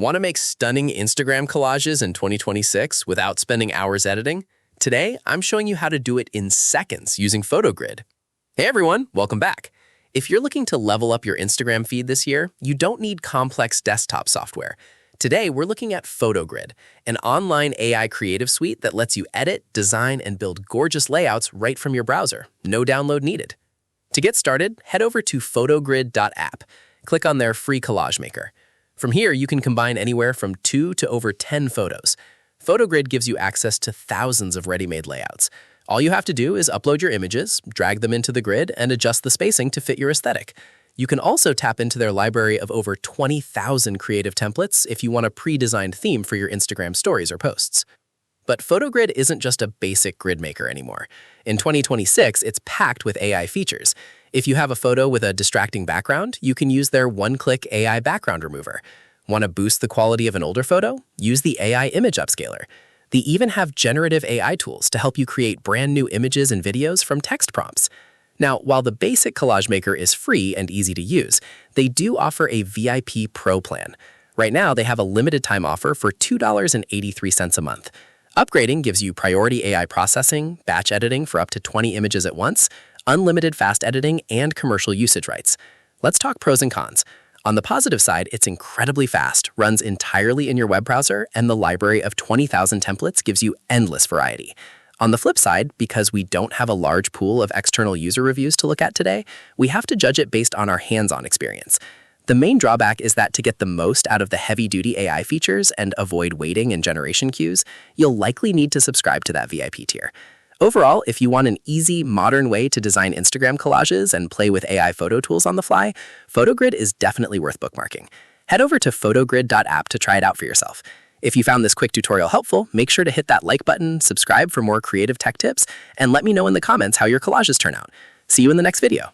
Want to make stunning Instagram collages in 2026 without spending hours editing? Today, I'm showing you how to do it in seconds using PhotoGrid. Hey everyone, welcome back. If you're looking to level up your Instagram feed this year, you don't need complex desktop software. Today, we're looking at PhotoGrid, an online AI creative suite that lets you edit, design, and build gorgeous layouts right from your browser. No download needed. To get started, head over to photogrid.app. Click on their free collage maker. From here, you can combine anywhere from 2 to over 10 photos. PhotoGrid gives you access to thousands of ready-made layouts. All you have to do is upload your images, drag them into the grid, and adjust the spacing to fit your aesthetic. You can also tap into their library of over 20,000 creative templates if you want a pre-designed theme for your Instagram stories or posts. But PhotoGrid isn't just a basic grid maker anymore. In 2026, it's packed with AI features. If you have a photo with a distracting background, you can use their one-click AI background remover. Want to boost the quality of an older photo? Use the AI image upscaler. They even have generative AI tools to help you create brand new images and videos from text prompts. Now, while the basic collage maker is free and easy to use, they do offer a VIP Pro plan. Right now, they have a limited time offer for $2.83 a month. Upgrading gives you priority AI processing, batch editing for up to 20 images at once, unlimited fast editing, and commercial usage rights. Let's talk pros and cons. On the positive side, it's incredibly fast, runs entirely in your web browser, and the library of 20,000 templates gives you endless variety. On the flip side, because we don't have a large pool of external user reviews to look at today, we have to judge it based on our hands-on experience. The main drawback is that to get the most out of the heavy-duty AI features and avoid waiting and generation queues, you'll likely need to subscribe to that VIP tier. Overall, if you want an easy, modern way to design Instagram collages and play with AI photo tools on the fly, PhotoGrid is definitely worth bookmarking. Head over to photogrid.app to try it out for yourself. If you found this quick tutorial helpful, make sure to hit that like button, subscribe for more creative tech tips, and let me know in the comments how your collages turn out. See you in the next video.